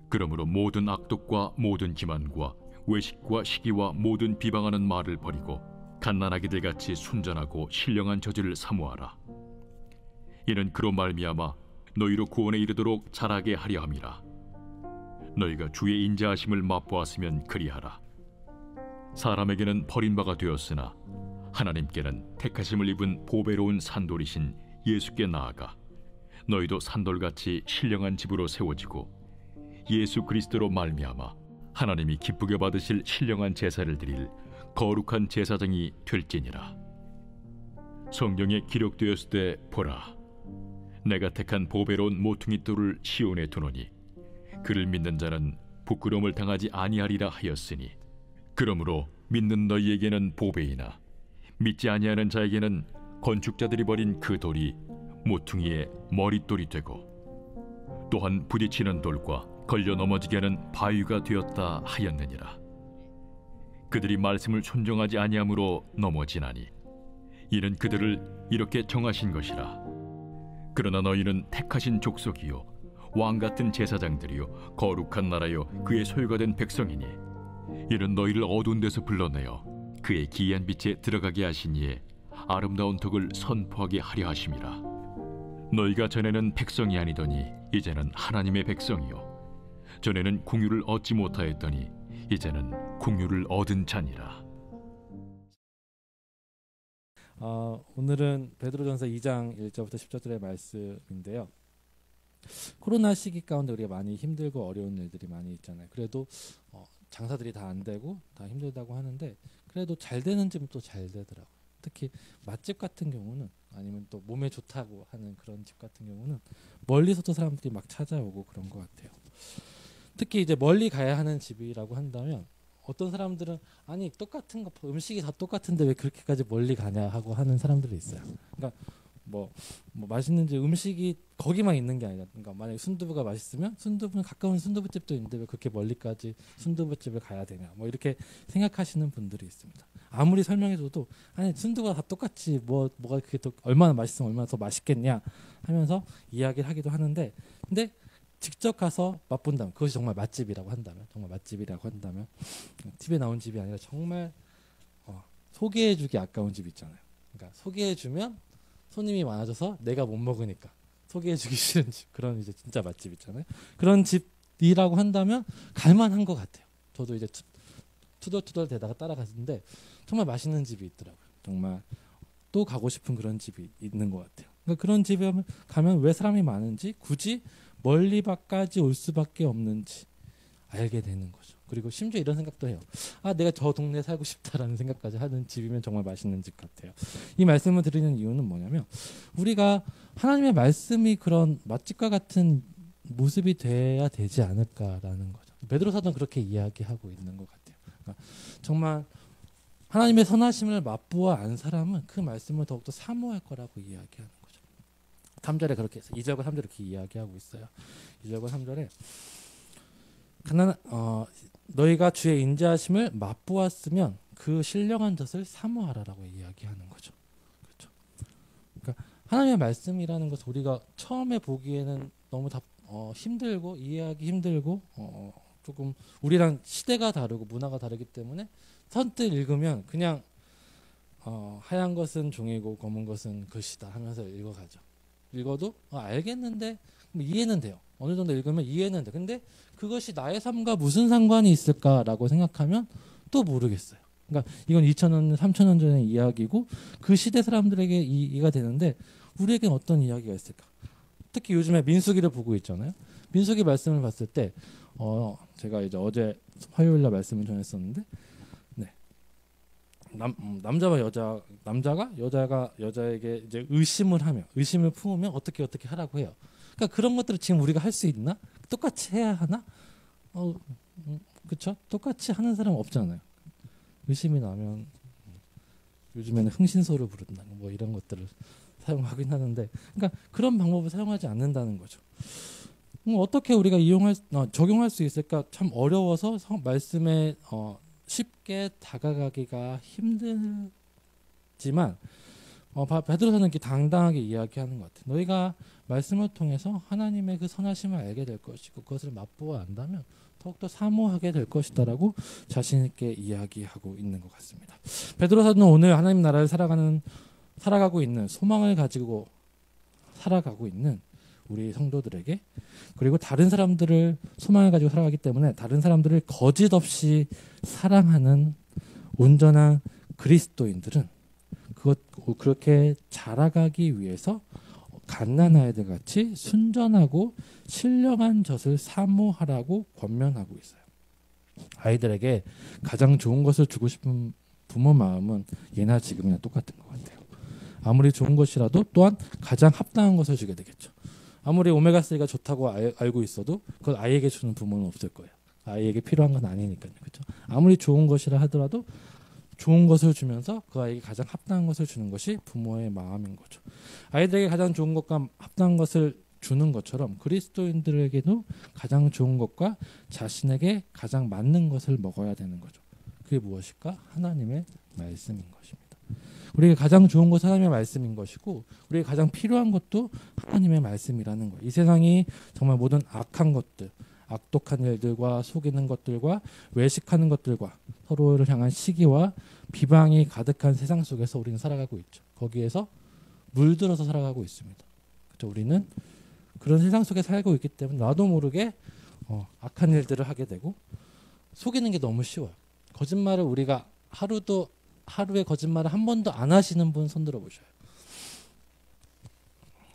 그러므로 모든 악독과 모든 기만과 외식과 시기와 모든 비방하는 말을 버리고 갓난아기들 같이 순전하고 신령한 저지를 사모하라. 이는 그로 말미암아 너희로 구원에 이르도록 자라게 하려 함이라. 너희가 주의 인자하심을 맛보았으면 그리하라. 사람에게는 버림바가 되었으나 하나님께는 택하심을 입은 보배로운 산돌이신 예수께 나아가 너희도 산돌같이 신령한 집으로 세워지고 예수 그리스도로 말미암아 하나님이 기쁘게 받으실 신령한 제사를 드릴 거룩한 제사장이 될지니라. 성경에 기록되었을 때 보라, 내가 택한 보배로운 모퉁이 돌을 시온에 두노니 그를 믿는 자는 부끄러움을 당하지 아니하리라 하였으니, 그러므로 믿는 너희에게는 보배이나 믿지 아니하는 자에게는 건축자들이 버린 그 돌이 모퉁이의 머릿돌이 되고 또한 부딪히는 돌과 걸려 넘어지게 하는 바위가 되었다 하였느니라. 그들이 말씀을 순종하지 아니함으로 넘어지나니 이는 그들을 이렇게 정하신 것이라. 그러나 너희는 택하신 족속이요 왕같은 제사장들이요 거룩한 나라요 그의 소유가 된 백성이니 이는 너희를 어두운 데서 불러내어 그의 기이한 빛에 들어가게 하신 이의 아름다운 덕을 선포하게 하려 하심이라. 너희가 전에는 백성이 아니더니 이제는 하나님의 백성이요 전에는 공유를 얻지 못하였더니 이제는 공유를 얻은 자니라. 오늘은 베드로전서 2장 1절부터 10절의 말씀인데요. 코로나 시기 가운데 우리가 많이 힘들고 어려운 일들이 많이 있잖아요. 그래도 장사들이 다 안 되고 다 힘들다고 하는데 그래도 잘 되는 집은 또 잘 되더라고요. 특히 맛집 같은 경우는, 아니면 또 몸에 좋다고 하는 그런 집 같은 경우는 멀리서도 사람들이 막 찾아오고 그런 것 같아요. 특히 이제 멀리 가야 하는 집이라고 한다면 어떤 사람들은 아니 똑같은 거 음식이 다 똑같은데 왜 그렇게까지 멀리 가냐 하고 하는 사람들이 있어요. 그러니까 뭐 맛있는지 음식이 거기만 있는 게 아니라, 그러니까 만약에 순두부가 맛있으면 순두부는 가까운 순두부집도 있는데 왜 그렇게 멀리까지 순두부집을 가야 되냐, 뭐 이렇게 생각하시는 분들이 있습니다. 아무리 설명해줘도 아니 순두부가 다 똑같지 뭐가 그게 더 얼마나 맛있으면 얼마나 더 맛있겠냐 하면서 이야기를 하기도 하는데, 근데 직접 가서 맛본다면, 그것이 정말 맛집이라고 한다면, TV에 나온 집이 아니라 정말 소개해주기 아까운 집 있잖아요. 그러니까 소개해주면 손님이 많아져서 내가 못 먹으니까 소개해주기 싫은 집, 그런 이제 진짜 맛집 있잖아요. 그런 집이라고 한다면 갈만한 것 같아요. 저도 이제 투덜투덜 대다가 따라갔는데 정말 맛있는 집이 있더라고요. 정말 또 가고 싶은 그런 집이 있는 것 같아요. 그러니까 그런 집에 가면 왜 사람이 많은지, 굳이 멀리까지 올 수밖에 없는지 알게 되는 거죠. 그리고 심지어 이런 생각도 해요. 내가 저 동네에 살고 싶다라는 생각까지 하는 집이면 정말 맛있는 집 같아요. 이 말씀을 드리는 이유는 뭐냐면, 우리가 하나님의 말씀이 그런 맛집과 같은 모습이 돼야 되지 않을까라는 거죠. 베드로 사도는 그렇게 이야기하고 있는 것 같아요. 그러니까 정말 하나님의 선하심을 맛보아 안 사람은 그 말씀을 더욱더 사모할 거라고 이야기하는 거죠. 3절에 그렇게 해서 2절과 3절에 이렇게 이야기하고 있어요. 2절과 3절에 너희가 주의 인자하심을 맛보았으면 그 신령한 젖을 사모하라라고 이야기하는 거죠. 그렇죠? 그러니까 하나님의 말씀이라는 것을 우리가 처음에 보기에는 너무 힘들고 이해하기 힘들고 조금 우리랑 시대가 다르고 문화가 다르기 때문에 선뜻 읽으면 그냥 하얀 것은 종이고 검은 것은 글씨다 하면서 읽어가죠. 읽어도 알겠는데 이해는 돼요. 어느 정도 읽으면 이해는 돼. 근데 그것이 나의 삶과 무슨 상관이 있을까라고 생각하면 또 모르겠어요. 그러니까 이건 2000년, 3000년 전의 이야기고 그 시대 사람들에게 이해가 되는데 우리에겐 어떤 이야기가 있을까? 특히 요즘에 민수기를 보고 있잖아요. 민수기 말씀을 봤을 때 제가 이제 어제 화요일날 말씀을 전했었는데, 남자가 여자에게 이제 의심을 품으면 어떻게 하라고 해요. 그러니까 그런 것들을 지금 우리가 할 수 있나? 똑같이 해야 하나? 그렇죠? 똑같이 하는 사람 없잖아요. 의심이 나면 요즘에는 흥신소를 부른다, 뭐 이런 것들을 사용하긴 하는데, 그러니까 그런 방법을 사용하지 않는다는 거죠. 어떻게 우리가 적용할 수 있을까? 참 어려워서 말씀에 쉽게 다가가기가 힘들지만 베드로서는 이렇게 당당하게 이야기하는 것 같아요. 너희가 말씀을 통해서 하나님의 그 선하심을 알게 될 것이고 그것을 맛보아 안다면 더욱더 사모하게 될 것이다라고 자신 있게 이야기하고 있는 것 같습니다. 베드로서는 오늘 하나님 나라를 살아가고 있는 소망을 가지고 살아가고 있는 우리 성도들에게, 그리고 다른 사람들을 소망을 가지고 살아가기 때문에 다른 사람들을 거짓 없이 사랑하는 온전한 그리스도인들은 그렇게 자라가기 위해서 갓난 아이들 같이 순전하고 신령한 젖을 사모하라고 권면하고 있어요. 아이들에게 가장 좋은 것을 주고 싶은 부모 마음은 예나 지금이나 똑같은 것 같아요. 아무리 좋은 것이라도 또한 가장 합당한 것을 주게 되겠죠. 아무리 오메가3가 좋다고 알고 있어도 그걸 아이에게 주는 부모는 없을 거예요. 아이에게 필요한 건 아니니까요. 그렇죠? 아무리 좋은 것이라 하더라도 좋은 것을 주면서 그 아이에게 가장 합당한 것을 주는 것이 부모의 마음인 거죠. 아이들에게 가장 좋은 것과 합당한 것을 주는 것처럼 그리스도인들에게도 가장 좋은 것과 자신에게 가장 맞는 것을 먹어야 되는 거죠. 그게 무엇일까? 하나님의 말씀인 것입니다. 우리에게 가장 좋은 것은 하나님의 말씀인 것이고 우리에게 가장 필요한 것도 하나님의 말씀이라는 거예요. 이 세상이 정말 모든 악한 것들, 악독한 일들과 속이는 것들과 외식하는 것들과 서로를 향한 시기와 비방이 가득한 세상 속에서 우리는 살아가고 있죠. 거기에서 물들어서 살아가고 있습니다. 그렇죠? 우리는 그런 세상 속에 살고 있기 때문에 나도 모르게 악한 일들을 하게 되고 속이는 게 너무 쉬워요. 거짓말을 우리가 하루에 거짓말을 한 번도 안 하시는 분 손들어 보셔요.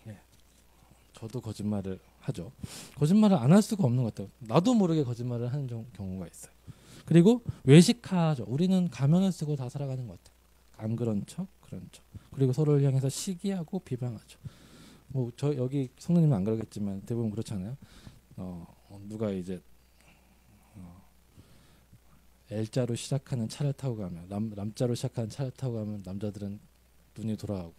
예. 저도 거짓말을 하죠. 거짓말을 안 할 수가 없는 것 같아요. 나도 모르게 거짓말을 하는 경우가 있어요. 그리고 외식하죠. 우리는 가면을 쓰고 다 살아가는 것 같아요. 안 그런 척, 그런 척. 그리고 서로를 향해서 시기하고 비방하죠. 뭐 저 여기 성도님은 안 그러겠지만 대부분 그렇잖아요. 누가 이제 L자로 시작하는 차를 타고 가면 남자로 시작하는 차를 타고 가면 남자들은 눈이 돌아가고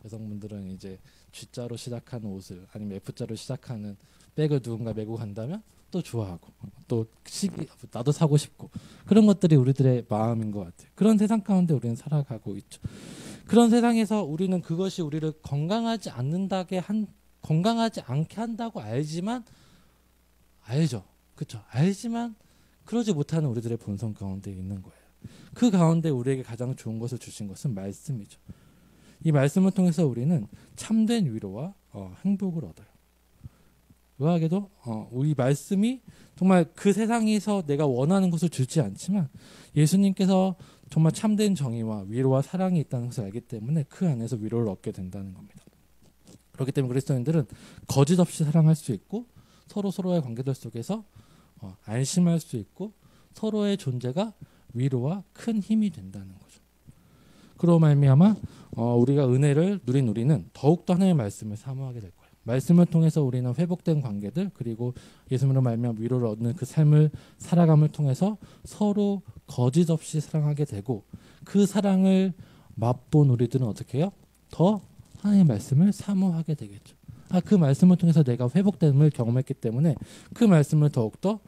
여성분들은 이제 G자로 시작하는 옷을 아니면 F자로 시작하는 백을 누군가 메고 간다면 또 좋아하고 또 나도 사고 싶고 그런 것들이 우리들의 마음인 것 같아요. 그런 세상 가운데 우리는 살아가고 있죠. 그런 세상에서 우리는 그것이 우리를 건강하지 않게 한다고 알지만 알죠. 그렇죠. 알지만 그러지 못하는 우리들의 본성 가운데 있는 거예요. 그 가운데 우리에게 가장 좋은 것을 주신 것은 말씀이죠. 이 말씀을 통해서 우리는 참된 위로와 행복을 얻어요. 의아하게도 우리 말씀이 정말 그 세상에서 내가 원하는 것을 주지 않지만 예수님께서 정말 참된 정의와 위로와 사랑이 있다는 것을 알기 때문에 그 안에서 위로를 얻게 된다는 겁니다. 그렇기 때문에 그리스도인들은 거짓 없이 사랑할 수 있고 서로의 관계들 속에서 안심할 수 있고 서로의 존재가 위로와 큰 힘이 된다는 거죠. 그로 말미암아 우리가 은혜를 누린 우리는 더욱더 하나님의 말씀을 사모하게 될 거예요. 말씀을 통해서 우리는 회복된 관계들 그리고 예수님으로 말미암아 위로를 얻는 그 삶을 살아감을 통해서 서로 거짓 없이 사랑하게 되고 그 사랑을 맛본 우리들은 어떻게 해요? 더 하나님의 말씀을 사모하게 되겠죠. 그 말씀을 통해서 내가 회복됨을 경험했기 때문에 그 말씀을 더욱더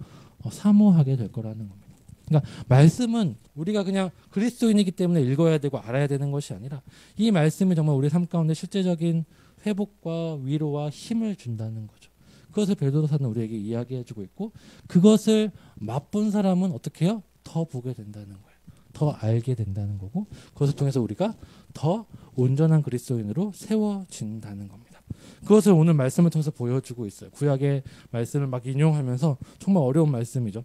사모하게 될 거라는 겁니다. 그러니까 말씀은 우리가 그냥 그리스도인이기 때문에 읽어야 되고 알아야 되는 것이 아니라 이 말씀이 정말 우리 삶 가운데 실제적인 회복과 위로와 힘을 준다는 거죠. 그것을 베드로서는 우리에게 이야기해주고 있고 그것을 맛본 사람은 어떻게 해요? 더 보게 된다는 거예요. 더 알게 된다는 거고 그것을 통해서 우리가 더 온전한 그리스도인으로 세워진다는 겁니다. 그것을 오늘 말씀을 통해서 보여주고 있어요. 구약의 말씀을 막 인용하면서 정말 어려운 말씀이죠.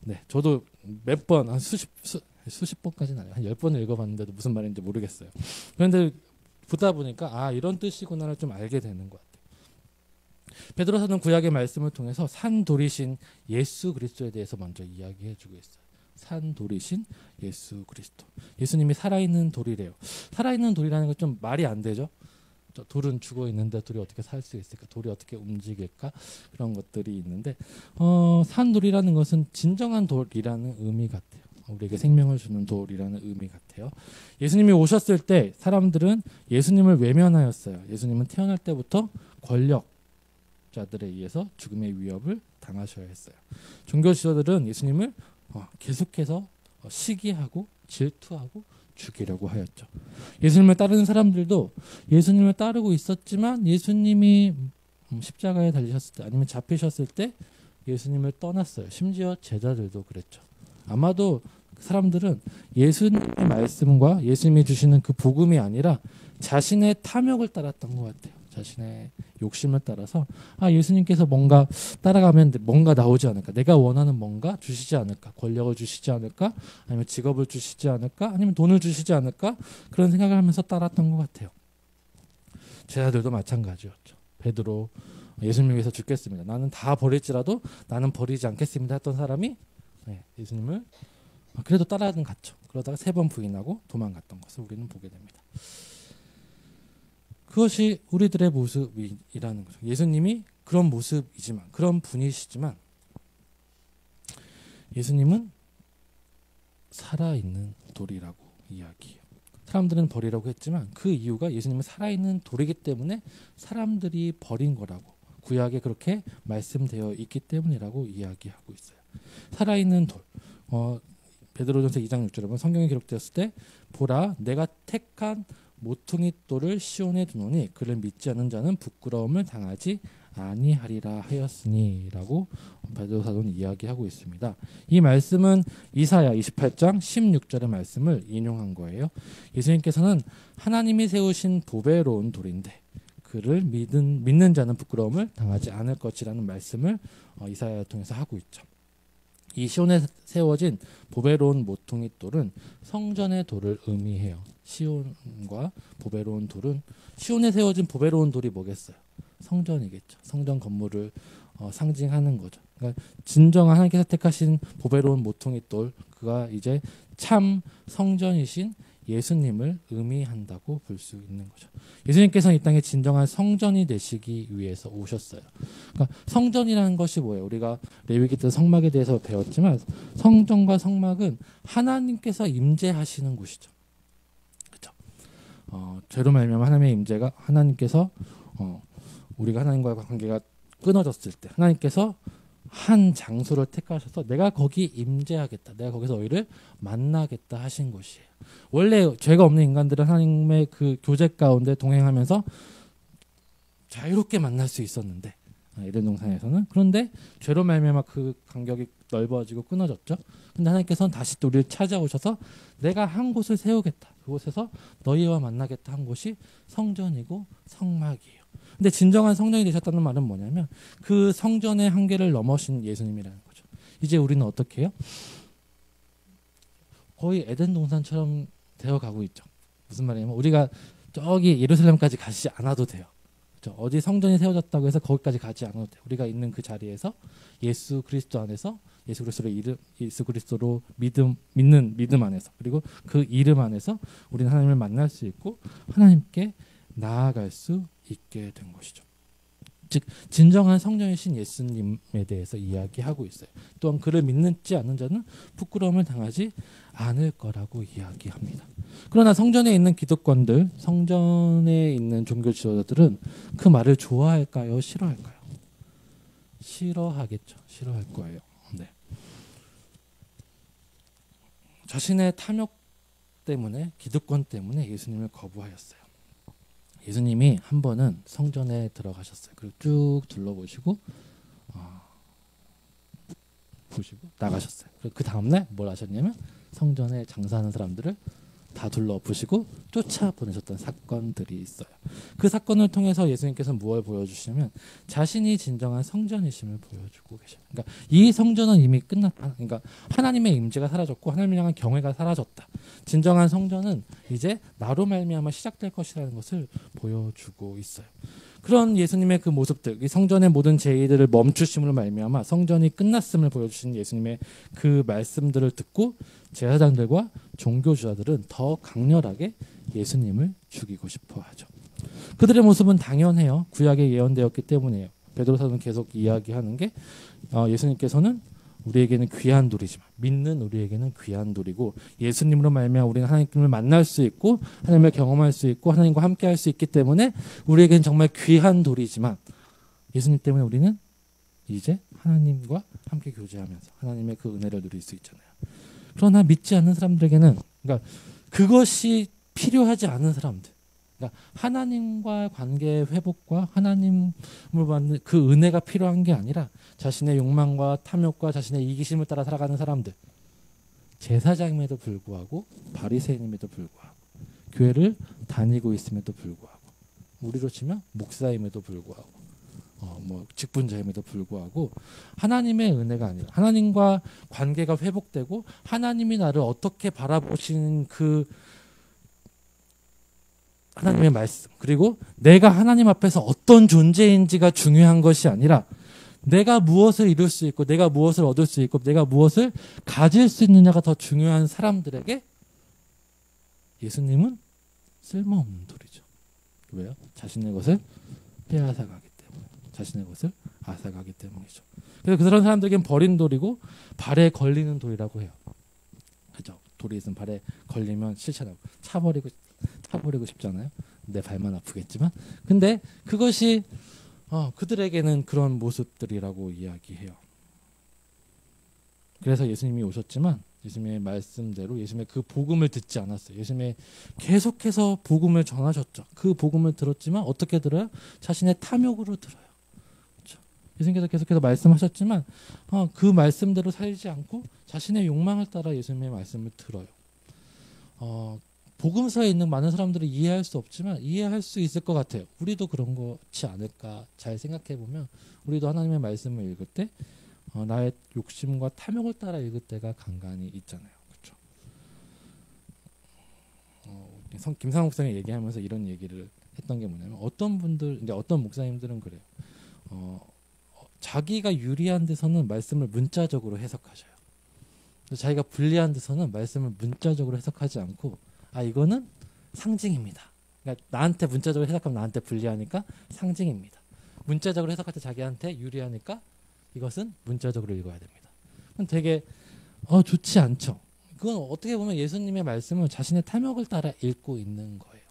네, 저도 몇 번, 한 수십 번까지는 아니에요. 한 10번을 읽어봤는데도 무슨 말인지 모르겠어요. 그런데 보다 보니까 이런 뜻이구나를 좀 알게 되는 것 같아요. 베드로서는 구약의 말씀을 통해서 산돌이신 예수 그리스도에 대해서 먼저 이야기해주고 있어요. 산돌이신 예수 그리스도. 예수님이 살아있는 돌이래요. 살아있는 돌이라는 건 좀 말이 안 되죠. 돌은 죽어 있는데 돌이 어떻게 살 수 있을까? 돌이 어떻게 움직일까? 그런 것들이 있는데 산돌이라는 것은 진정한 돌이라는 의미 같아요. 우리에게 생명을 주는 돌이라는 의미 같아요. 예수님이 오셨을 때 사람들은 예수님을 외면하였어요. 예수님은 태어날 때부터 권력자들에 의해서 죽음의 위협을 당하셔야 했어요. 종교 지도자들은 예수님을 계속해서 시기하고 질투하고 죽이려고 하였죠. 예수님을 따르는 사람들도 예수님을 따르고 있었지만 예수님이 십자가에 달리셨을 때 아니면 잡히셨을 때 예수님을 떠났어요. 심지어 제자들도 그랬죠. 아마도 사람들은 예수님의 말씀과 예수님이 주시는 그 복음이 아니라 자신의 탐욕을 따랐던 것 같아요. 자신의 욕심을 따라서 예수님께서 뭔가 따라가면 뭔가 나오지 않을까, 내가 원하는 뭔가 주시지 않을까, 권력을 주시지 않을까, 아니면 직업을 주시지 않을까, 아니면 돈을 주시지 않을까, 그런 생각을 하면서 따랐던 것 같아요. 제자들도 마찬가지였죠. 베드로 예수님 위해서 죽겠습니다, 나는 다 버릴지라도 나는 버리지 않겠습니다 했던 사람이 예수님을 그래도 따라는 갔죠. 그러다가 3번 부인하고 도망갔던 것을 우리는 보게 됩니다. 그것이 우리들의 모습이라는 거죠. 예수님이 그런 모습이지만, 그런 분이시지만 예수님은 살아있는 돌이라고 이야기해요. 사람들은 버리라고 했지만 그 이유가 예수님은 살아있는 돌이기 때문에 사람들이 버린 거라고 구약에 그렇게 말씀되어 있기 때문이라고 이야기하고 있어요. 살아있는 돌. 베드로전서 2장 6절에 보면 성경에 기록되었을 때 보라 내가 택한 모퉁이 돌을 시온에 두노니 그를 믿지 않는 자는 부끄러움을 당하지 아니하리라 하였으니라고 베드로 사도는 이야기하고 있습니다. 이 말씀은 이사야 28장 16절의 말씀을 인용한 거예요. 예수님께서는 하나님이 세우신 보배로운 돌인데 그를 믿는 자는 부끄러움을 당하지 않을 것이라는 말씀을 이사야를 통해서 하고 있죠. 이 시온에 세워진 보배로운 모퉁이 돌은 성전의 돌을 의미해요. 시온과 보배로운 돌은, 시온에 세워진 보배로운 돌이 뭐겠어요? 성전이겠죠. 성전 건물을 상징하는 거죠. 그러니까 진정한 하나님께서 택하신 보배로운 모퉁이 돌, 그가 이제 참 성전이신 예수님을 의미한다고 볼 수 있는 거죠. 예수님께서는 이 땅에 진정한 성전이 되시기 위해서 오셨어요. 그러니까 성전이라는 것이 뭐예요? 우리가 레위기 때 성막에 대해서 배웠지만 성전과 성막은 하나님께서 임재하시는 곳이죠. 그렇죠? 죄로 말미암아 하나님의 임재가, 하나님께서 우리가 하나님과의 관계가 끊어졌을 때 하나님께서 한 장소를 택하셔서 내가 거기 임재하겠다, 내가 거기서 너희를 만나겠다 하신 곳이에요. 원래 죄가 없는 인간들은 하나님의 그 교제 가운데 동행하면서 자유롭게 만날 수 있었는데, 에덴 동산에서는. 그런데 죄로 말미암아 그 간격이 넓어지고 끊어졌죠. 근데 하나님께서는 다시 또 우리를 찾아오셔서 내가 한 곳을 세우겠다, 그곳에서 너희와 만나겠다 한 곳이 성전이고 성막이에요. 근데 진정한 성전이 되셨다는 말은 뭐냐면 그 성전의 한계를 넘으신 예수님이라는 거죠. 이제 우리는 어떻게 해요? 거의 에덴 동산처럼 되어가고 있죠. 무슨 말이냐면 우리가 저기 예루살렘까지 가지 않아도 돼요. 그렇죠? 어디 성전이 세워졌다고 해서 거기까지 가지 않아도 돼요. 우리가 있는 그 자리에서 예수 그리스도 안에서, 예수 그리스도로 믿는 믿음 안에서, 그리고 그 이름 안에서 우리는 하나님을 만날 수 있고 하나님께 나아갈 수 있게 된 것이죠. 즉 진정한 성전이신 예수님에 대해서 이야기하고 있어요. 또한 그를 믿지 않는 자는 부끄러움을 당하지 않을 거라고 이야기합니다. 그러나 성전에 있는 기득권들, 성전에 있는 종교 지도자들은 그 말을 좋아할까요? 싫어할까요? 싫어하겠죠. 싫어할 거예요. 네. 자신의 탐욕 때문에, 기득권 때문에 예수님을 거부하였어요. 예수님이 한 번은 성전에 들어가셨어요. 그리고 쭉 둘러보시고 보시고 나가셨어요. 그리고 그 다음날 뭘 하셨냐면 성전에 장사하는 사람들을 다 둘러보시고 쫓아보내셨던 사건들이 있어요. 그 사건을 통해서 예수님께서는 무엇을 보여주시냐면 자신이 진정한 성전이심을 보여주고 계셔요. 그러니까 이 성전은 이미 끝났다. 그러니까 하나님의 임재가 사라졌고 하나님을 향한 경외가 사라졌다. 진정한 성전은 이제 나로 말미암아 시작될 것이라는 것을 보여주고 있어요. 그런 예수님의 그 모습들, 이 성전의 모든 제의들을 멈추심으로 말미암아 성전이 끝났음을 보여주신 예수님의 그 말씀들을 듣고 제사장들과 종교주자들은 더 강렬하게 예수님을 죽이고 싶어 하죠. 그들의 모습은 당연해요. 구약에 예언되었기 때문이에요. 베드로 사도는 계속 이야기하는 게 예수님께서는 우리에게는 귀한 돌이지만, 믿는 우리에게는 귀한 돌이고, 예수님으로 말미암아 우리는 하나님을 만날 수 있고 하나님을 경험할 수 있고 하나님과 함께 할 수 있기 때문에 우리에게는 정말 귀한 돌이지만, 예수님 때문에 우리는 이제 하나님과 함께 교제하면서 하나님의 그 은혜를 누릴 수 있잖아요. 그러나 믿지 않는 사람들에게는, 그러니까 그것이 필요하지 않은 사람들. 그러니까 하나님과 관계 회복과 하나님을 받는 그 은혜가 필요한 게 아니라 자신의 욕망과 탐욕과 자신의 이기심을 따라 살아가는 사람들. 제사장임에도 불구하고 바리새인임에도 불구하고 교회를 다니고 있음에도 불구하고 우리로 치면 목사임에도 불구하고 직분자임에도 불구하고 하나님의 은혜가 아니라 하나님과 관계가 회복되고 하나님이 나를 어떻게 바라보시는 그 하나님의 말씀 그리고 내가 하나님 앞에서 어떤 존재인지가 중요한 것이 아니라 내가 무엇을 이룰 수 있고 내가 무엇을 얻을 수 있고 내가 무엇을 가질 수 있느냐가 더 중요한 사람들에게 예수님은 쓸모없는 돌이죠. 왜요? 자신의 것을 빼앗아가기 때문에 자신의 것을 앗아가기 때문이죠. 그래서 그런 사람들에겐 버린 돌이고 발에 걸리는 돌이라고 해요. 그죠? 돌이 있으면 발에 걸리면 싫잖아요. 차버리고 싶잖아요. 내 발만 아프겠지만 근데 그것이 그들에게는 그런 모습들이라고 이야기해요. 그래서 예수님이 오셨지만 예수님의 말씀대로 예수님의 그 복음을 듣지 않았어요. 예수님의 계속해서 복음을 전하셨죠. 그 복음을 들었지만 어떻게 들어요? 자신의 탐욕으로 들어요. 그렇죠? 예수님께서 계속해서 말씀하셨지만 그 말씀대로 살지 않고 자신의 욕망을 따라 예수님의 말씀을 들어요. 복음서에 있는 많은 사람들이 이해할 수 없지만 이해할 수 있을 것 같아요. 우리도 그런 거지 않을까 잘 생각해 보면 우리도 하나님의 말씀을 읽을 때 나의 욕심과 탐욕을 따라 읽을 때가 간간히 있잖아요. 그렇죠? 김상욱 목사님 얘기하면서 이런 얘기를 했던 게 뭐냐면 어떤 분들 이제 어떤 목사님들은 그래요. 자기가 유리한 데서는 말씀을 문자적으로 해석하셔요. 자기가 불리한 데서는 말씀을 문자적으로 해석하지 않고 이거는 상징입니다. 그러니까 나한테 문자적으로 해석하면 나한테 불리하니까 상징입니다. 문자적으로 해석할 때 자기한테 유리하니까 이것은 문자적으로 읽어야 됩니다. 그건 되게 좋지 않죠. 그건 어떻게 보면 예수님의 말씀을 자신의 탐욕을 따라 읽고 있는 거예요.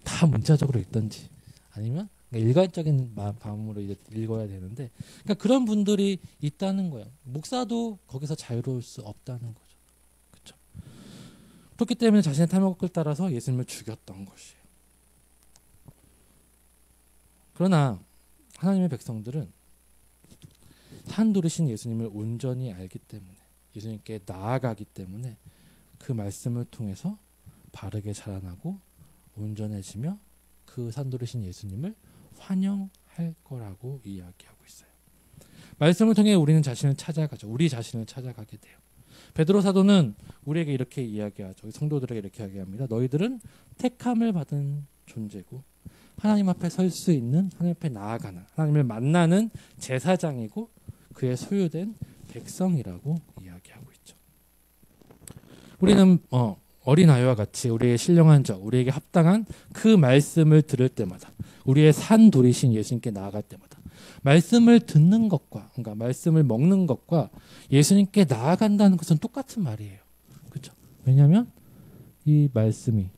다 문자적으로 읽든지 아니면 일괄적인 마음으로 이제 읽어야 되는데 그러니까 그런 분들이 있다는 거예요. 목사도 거기서 자유로울 수 없다는 거죠. 그렇죠? 그렇기 때문에 자신의 탐욕을 따라서 예수님을 죽였던 것이에요. 그러나 하나님의 백성들은 산돌이신 예수님을 온전히 알기 때문에 예수님께 나아가기 때문에 그 말씀을 통해서 바르게 자라나고 온전해지며 그 산돌이신 예수님을 환영할 거라고 이야기하고 있어요. 말씀을 통해 우리는 자신을 찾아가죠. 우리 자신을 찾아가게 돼요. 베드로 사도는 우리에게 이렇게 이야기하죠. 성도들에게 이렇게 이야기합니다. 너희들은 택함을 받은 존재고 하나님 앞에 설 수 있는 하나님 앞에 나아가는 하나님을 만나는 제사장이고 그의 소유된 백성이라고 이야기하고 있죠. 우리는 어린아이와 같이 우리의 신령한 자, 우리에게 합당한 그 말씀을 들을 때마다 우리의 산돌이신 예수님께 나아갈 때마다 말씀을 듣는 것과 그러니까 말씀을 먹는 것과 예수님께 나아간다는 것은 똑같은 말이에요. 그렇죠? 왜냐하면 이 말씀이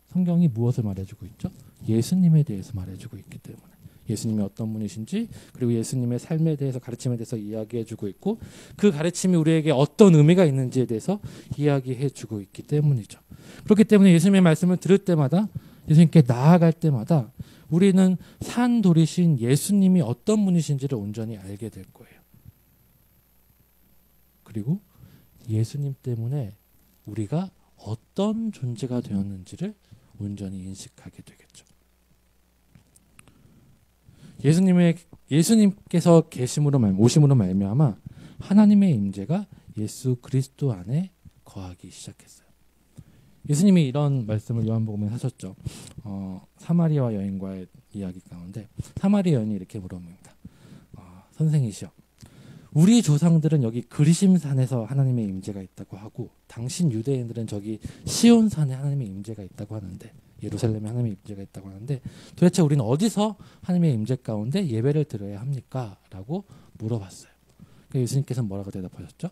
성경이 무엇을 말해주고 있죠? 예수님에 대해서 말해주고 있기 때문에 예수님이 어떤 분이신지 그리고 예수님의 삶에 대해서 가르침에 대해서 이야기해주고 있고 그 가르침이 우리에게 어떤 의미가 있는지에 대해서 이야기해주고 있기 때문이죠. 그렇기 때문에 예수님의 말씀을 들을 때마다 예수님께 나아갈 때마다 우리는 산돌이신 예수님이 어떤 분이신지를 온전히 알게 될 거예요. 그리고 예수님 때문에 우리가 어떤 존재가 되었는지를 온전히 인식하게 되겠죠. 예수님께서 오심으로 말미암아 하나님의 임재가 예수 그리스도 안에 거하기 시작했어요. 예수님이 이런 말씀을 요한복음에 하셨죠. 사마리아 여인과의 이야기 가운데 사마리아 여인이 이렇게 물어봅니다. 선생이시여, 우리 조상들은 여기 그리심산에서 하나님의 임재가 있다고 하고 당신 유대인들은 저기 시온산에 하나님의 임재가 있다고 하는데 예루살렘에 하나님의 임재가 있다고 하는데 도대체 우리는 어디서 하나님의 임재 가운데 예배를 드려야 합니까? 라고 물어봤어요. 그러니까 예수님께서는 뭐라고 대답하셨죠?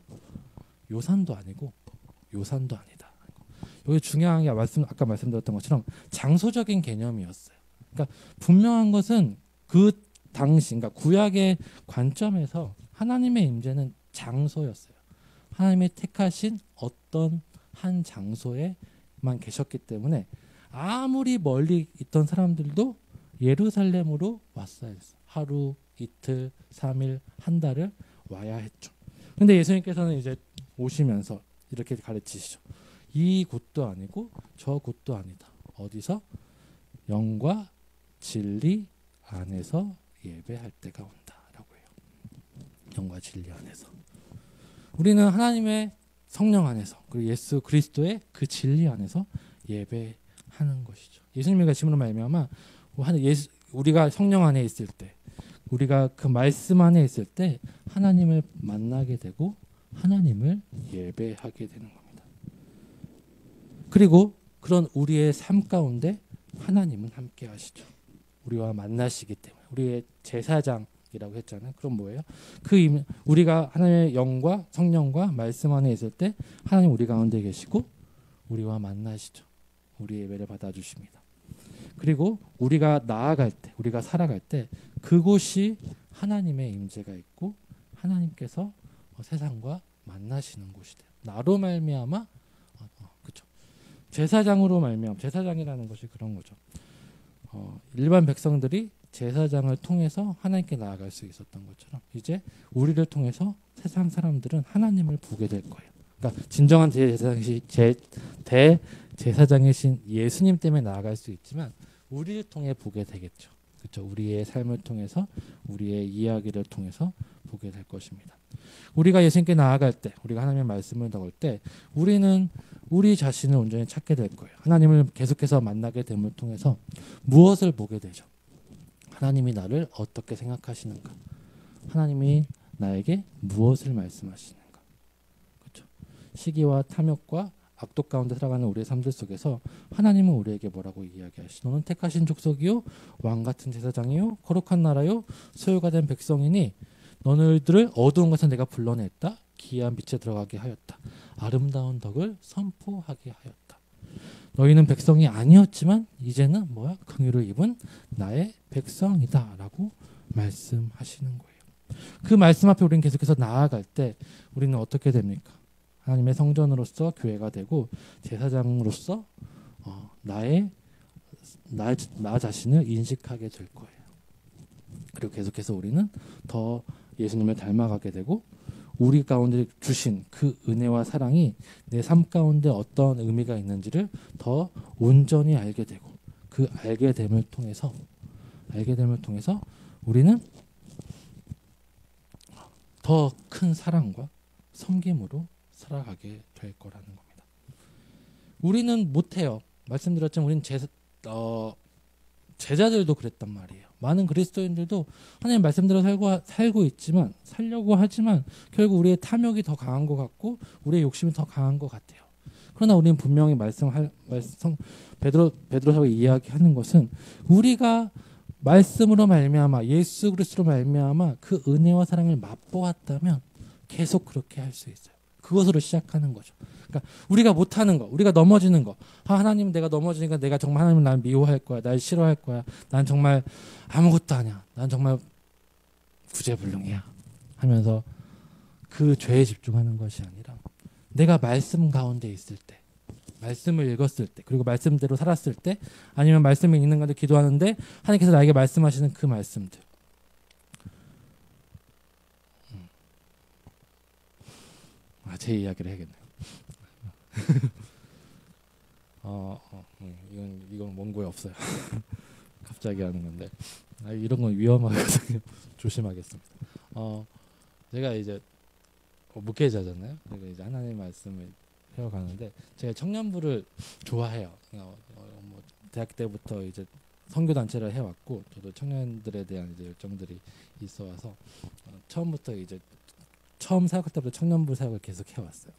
요산도 아니고 요산도 아니다. 여기 중요한 게 아까 말씀드렸던 것처럼 장소적인 개념이었어요. 그러니까 분명한 것은 그 당시 그러니까 구약의 관점에서 하나님의 임재는 장소였어요. 하나님의 택하신 어떤 한 장소에만 계셨기 때문에 아무리 멀리 있던 사람들도 예루살렘으로 왔어야 했어. 하루, 이틀, 3일, 한 달을 와야 했죠. 근데 예수님께서는 이제 오시면서 이렇게 가르치시죠. 이 곳도 아니고 저 곳도 아니다. 어디서? 영과 진리 안에서 예배할 때가 온다라고 해요. 영과 진리 안에서. 우리는 하나님의 성령 안에서 그리고 예수 그리스도의 그 진리 안에서 예배하는 것이죠. 예수님의 가르침으로 말미암아 우리가 성령 안에 있을 때, 우리가 그 말씀 안에 있을 때 하나님을 만나게 되고 하나님을 예배하게 되는 겁니다. 그리고 그런 우리의 삶 가운데 하나님은 함께 하시죠. 우리와 만나시기 때문에. 우리의 제사장이라고 했잖아요. 그럼 뭐예요? 우리가 하나님의 영과 성령과 말씀 안에 있을 때 하나님 우리 가운데 계시고 우리와 만나시죠. 우리의 예배를 받아주십니다. 그리고 우리가 나아갈 때, 우리가 살아갈 때 그곳이 하나님의 임재가 있고 하나님께서 세상과 만나시는 곳이 돼요. 나로 말미암아 그렇죠. 제사장으로 말미암아 제사장이라는 것이 그런 거죠. 일반 백성들이 제사장을 통해서 하나님께 나아갈 수 있었던 것처럼 이제 우리를 통해서 세상 사람들은 하나님을 보게 될 거예요. 그러니까 진정한 대제사장이신 예수님 때문에 나아갈 수 있지만 우리를 통해 보게 되겠죠. 그렇죠. 우리의 삶을 통해서 우리의 이야기를 통해서 보게 될 것입니다. 우리가 예수님께 나아갈 때, 우리가 하나님의 말씀을 나올 때 우리는 우리 자신을 온전히 찾게 될 거예요. 하나님을 계속해서 만나게 됨을 통해서 무엇을 보게 되죠? 하나님이 나를 어떻게 생각하시는가? 하나님이 나에게 무엇을 말씀하시는가? 그렇죠. 시기와 탐욕과 악독 가운데 살아가는 우리의 삶들 속에서 하나님은 우리에게 뭐라고 이야기하시죠? 너는 택하신 족속이요, 왕 같은 제사장이요, 거룩한 나라요, 소유가 된 백성이니 너희들을 어두운 것에서 내가 불러냈다. 기이한 빛에 들어가게 하였다. 아름다운 덕을 선포하게 하였다. 너희는 백성이 아니었지만 이제는 뭐야? 긍휼을 입은 나의 백성이다라고 말씀하시는 거예요. 그 말씀 앞에 우리는 계속해서 나아갈 때 우리는 어떻게 됩니까? 하나님의 성전으로서 교회가 되고 제사장으로서 나 자신을 인식하게 될 거예요. 그리고 계속해서 우리는 더 예수님을 닮아가게 되고 우리 가운데 주신 그 은혜와 사랑이 내 삶 가운데 어떤 의미가 있는지를 더 온전히 알게 되고 그 알게 됨을 통해서 우리는 더 큰 사랑과 섬김으로 살아가게 될 거라는 겁니다. 우리는 못해요. 말씀드렸지만 우리는 제자들도 그랬단 말이에요. 많은 그리스도인들도 하나님 말씀대로 살고 있지만 살려고 하지만 결국 우리의 탐욕이 더 강한 것 같고 우리의 욕심이 더 강한 것 같아요. 그러나 우리는 분명히 베드로서가 이야기하는 것은 우리가 말씀으로 말미암아 예수 그리스도로 말미암아 그 은혜와 사랑을 맛보았다면 계속 그렇게 할 수 있어요. 그것으로 시작하는 거죠. 그러니까 우리가 못하는 거, 우리가 넘어지는 거. 하나님 내가 넘어지니까 내가 정말 하나님 날 미워할 거야. 날 싫어할 거야. 난 정말 아무것도 아니야. 난 정말 구제불능이야. 하면서 그 죄에 집중하는 것이 아니라 내가 말씀 가운데 있을 때, 말씀을 읽었을 때, 그리고 말씀대로 살았을 때, 아니면 말씀이 있는 가운데 기도하는데 하나님께서 나에게 말씀하시는 그 말씀들. 제 이야기를 해야겠네요. 이건 원고에 없어요. 갑자기 하는 건데 이런 건 위험하거든요. 조심하겠습니다. 제가 이제 목회자잖아요. 그러니까 이제 하나님의 말씀을 해가는데 제가 청년부를 좋아해요. 대학 때부터 이제 선교 단체를 해왔고 저도 청년들에 대한 이제 열정들이 있어와서 처음부터 이제 처음 사역할 때부터 청년부 사역을 계속 해왔어요.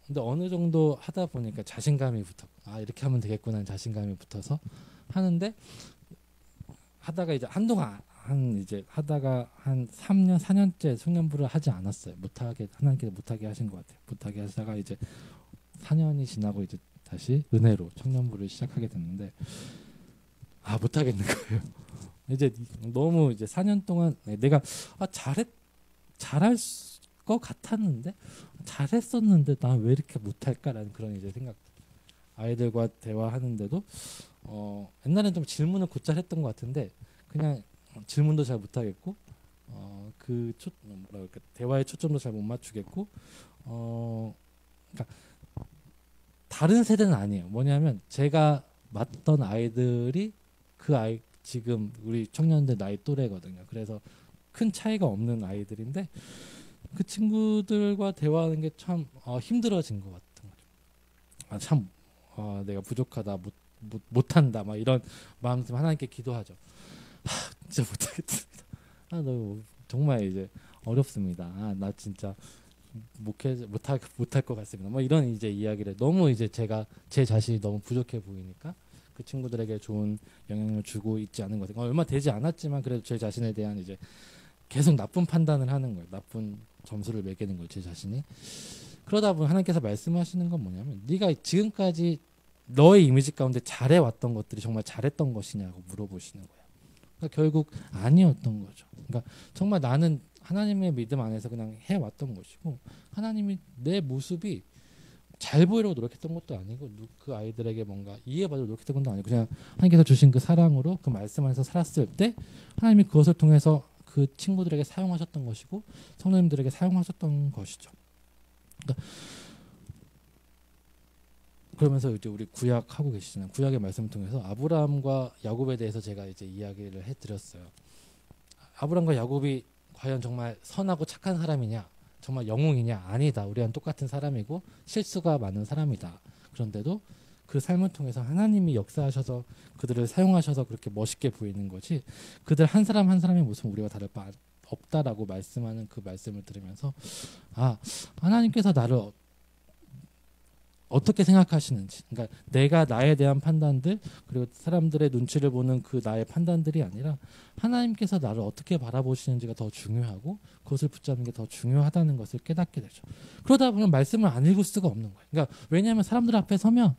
근데 어느 정도 하다 보니까 자신감이 이렇게 하면 되겠구나 자신감이 붙어서 하는데 하다가 이제 한동안 하다가 한 3년 4년째 청년부를 하지 않았어요. 하나님께서 못하게 하신 것 같아요. 못하게 하다가 이제 4년이 지나고 이제 다시 은혜로 청년부를 시작하게 됐는데 못하겠는 거예요. 이제 너무 이제 4년 동안 내가 잘할 것 같았는데 잘했었는데 난 왜 이렇게 못할까라는 그런 이제 생각. 아이들과 대화하는데도 옛날엔 좀 질문을 곧잘 했던 것 같은데 그냥 질문도 잘 못하겠고 뭐라 그럴까 대화의 초점도 잘 못 맞추겠고 그러니까 다른 세대는 아니에요. 뭐냐면 제가 맡던 아이들이 그 아이 지금 우리 청년들 나이 또래거든요. 그래서 큰 차이가 없는 아이들인데 그 친구들과 대화하는 게 참 힘들어진 것 같은 거죠. 참 내가 부족하다 못한다 막 이런 마음 좀 하나님께 기도하죠. 진짜 못하겠습니다. 너무 정말 이제 어렵습니다. 나 진짜 못할 것 같습니다. 뭐 이런 이제 이야기를 너무 이제 제가 제 자신이 너무 부족해 보이니까 그 친구들에게 좋은 영향을 주고 있지 않은 것 같아요. 얼마 되지 않았지만 그래도 제 자신에 대한 이제 계속 나쁜 판단을 하는 거예요. 나쁜 점수를 매기는 거예요. 제 자신이. 그러다 보면 하나님께서 말씀하시는 건 뭐냐면 네가 지금까지 너의 이미지 가운데 잘해왔던 것들이 정말 잘했던 것이냐고 물어보시는 거예요. 그러니까 결국 아니었던 거죠. 그러니까 정말 나는 하나님의 믿음 안에서 그냥 해왔던 것이고 하나님이 내 모습이 잘 보이려고 노력했던 것도 아니고 그 아이들에게 뭔가 이해받으려고 노력했던 것도 아니고 그냥 하나님께서 주신 그 사랑으로 그 말씀 안에서 살았을 때 하나님이 그것을 통해서 그 친구들에게 사용하셨던 것이고 성도님들에게 사용하셨던 것이죠. 그러면서 이제 우리 구약 하고 계시잖아요. 구약의 말씀을 통해서 아브라함과 야곱에 대해서 제가 이제 이야기를 해드렸어요. 아브라함과 야곱이 과연 정말 선하고 착한 사람이냐, 정말 영웅이냐? 아니다. 우리랑 똑같은 사람이고 실수가 많은 사람이다. 그런데도 그 삶을 통해서 하나님이 역사하셔서 그들을 사용하셔서 그렇게 멋있게 보이는 거지. 그들 한 사람 한 사람의 모습은 우리가 다를 바 없다라고 말씀하는 그 말씀을 들으면서 하나님께서 나를 어떻게 생각하시는지, 그러니까 내가 나에 대한 판단들 그리고 사람들의 눈치를 보는 그 나의 판단들이 아니라 하나님께서 나를 어떻게 바라보시는지가 더 중요하고 그것을 붙잡는 게 더 중요하다는 것을 깨닫게 되죠. 그러다 보면 말씀을 안 읽을 수가 없는 거예요. 그러니까 왜냐하면 사람들 앞에 서면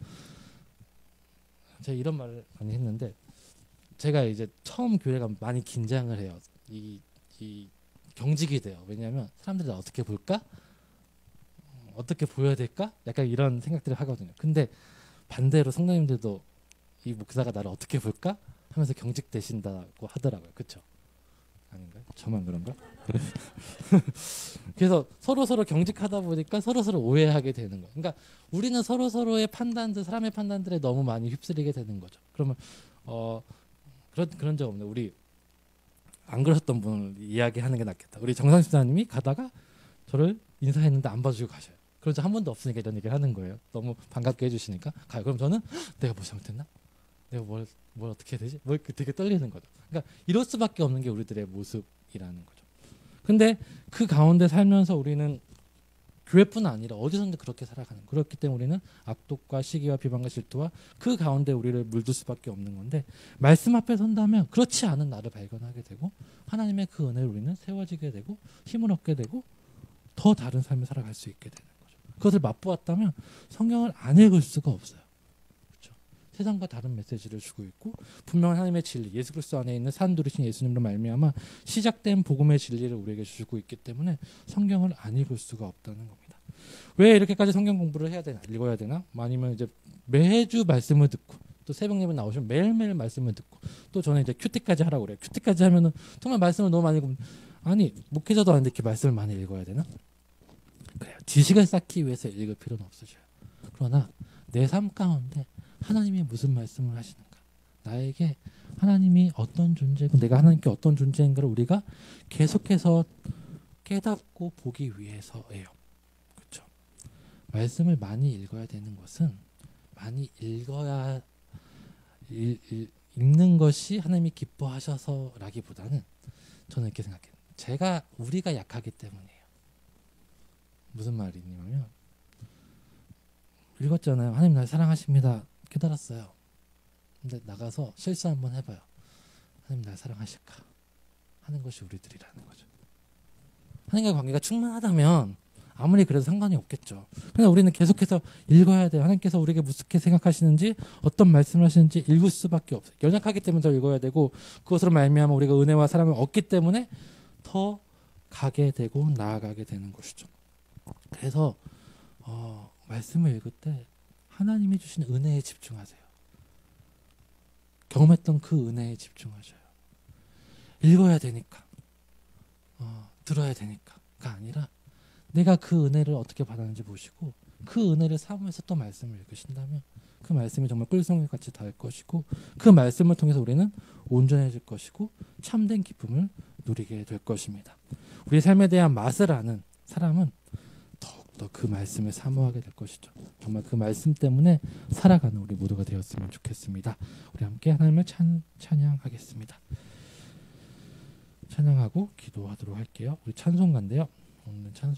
제가 이런 말을 많이 했는데 제가 이제 처음 교회가 많이 긴장을 해요. 이 경직이 돼요. 왜냐하면 사람들이 나 어떻게 볼까? 어떻게 보여야 될까? 약간 이런 생각들을 하거든요. 근데 반대로 성도님들도 이 목사가 나를 어떻게 볼까? 하면서 경직되신다고 하더라고요. 그렇죠? 아닌가요? 저만 그런가? 그래서 서로 경직하다 보니까 서로 오해하게 되는 거예요. 그러니까 우리는 서로의 판단들, 사람의 판단들에 너무 많이 휩쓸리게 되는 거죠. 그러면 그런 적 없나요? 우리 안 그러셨던 분을 이야기하는 게 낫겠다. 우리 정상 집사님이 가다가 저를 인사했는데 안 봐주고 가셔요. 그런 적 한 번도 없으니까 이런 얘기를 하는 거예요. 너무 반갑게 해주시니까 가요. 그럼 저는 내가 뭐 잘못했나? 내가 뭘 어떻게 해야 되지? 되게 떨리는 거죠. 그러니까 이럴 수밖에 없는 게 우리들의 모습이라는 거죠. 근데 그 가운데 살면서 우리는 교회뿐 아니라 어디서든 그렇게 살아가는, 그렇기 때문에 우리는 악독과 시기와 비방과 질투와 그 가운데 우리를 물들 수밖에 없는 건데 말씀 앞에 선다면 그렇지 않은 나를 발견하게 되고 하나님의 그 은혜를 우리는 세워지게 되고 힘을 얻게 되고 더 다른 삶을 살아갈 수 있게 되는 거죠. 그것을 맛보았다면 성경을 안 읽을 수가 없어요. 그렇죠? 세상과 다른 메시지를 주고 있고 분명한 하나님의 진리, 예수 그리스도 안에 있는 산 두르신 예수님으로 말미암아 시작된 복음의 진리를 우리에게 주고 있기 때문에 성경을 안 읽을 수가 없다는 겁니다. 왜 이렇게까지 성경 공부를 해야 되나, 읽어야 되나? 아니면 이제 매주 말씀을 듣고 또 새벽 예배 나오시면 매일매일 말씀을 듣고 또 저는 이제 큐티까지 하라고 그래요. 큐티까지 하면은 정말 말씀을 너무 많이 읽으면 아니 목회자도 아닌데 이렇게 말씀을 많이 읽어야 되나? 그래요. 지식을 쌓기 위해서 읽을 필요는 없으셔요. 그러나 내 삶 가운데 하나님이 무슨 말씀을 하시는가, 나에게 하나님이 어떤 존재고 내가 하나님께 어떤 존재인가를 우리가 계속해서 깨닫고 보기 위해서예요. 그렇죠? 말씀을 많이 읽어야 되는 것은 많이 읽어야 읽는 것이 하나님이 기뻐하셔서라기보다는 저는 이렇게 생각해요. 우리가 약하기 때문이에요. 무슨 말이냐면 읽었잖아요. 하나님 날 사랑하십니다. 깨달았어요. 근데 나가서 실수 한번 해봐요. 하나님 날 사랑하실까 하는 것이 우리들이라는 거죠. 하나님과 관계가 충만하다면 아무리 그래도 상관이 없겠죠. 그냥 우리는 계속해서 읽어야 돼요. 하나님께서 우리에게 무섭게 생각하시는지 어떤 말씀을 하시는지 읽을 수밖에 없어요. 연약하기 때문에 더 읽어야 되고 그것으로 말미암아 우리가 은혜와 사랑을 얻기 때문에 더 가게 되고 나아가게 되는 것이죠. 그래서 말씀을 읽을 때 하나님이 주신 은혜에 집중하세요. 경험했던 그 은혜에 집중하셔요. 읽어야 되니까, 들어야 되니까가 아니라 내가 그 은혜를 어떻게 받았는지 보시고 그 은혜를 사모해서 또 말씀을 읽으신다면 그 말씀이 정말 꿀송이같이 닿을 것이고 그 말씀을 통해서 우리는 온전해질 것이고 참된 기쁨을 누리게 될 것입니다. 우리의 삶에 대한 맛을 아는 사람은 더욱더 그 말씀을 사모하게 될 것이죠. 정말 그 말씀 때문에 살아가는 우리 모두가 되었으면 좋겠습니다. 우리 함께 하나님을 찬양하겠습니다. 찬양하고 기도하도록 할게요. 우리 찬송가인데요. 오늘 찬송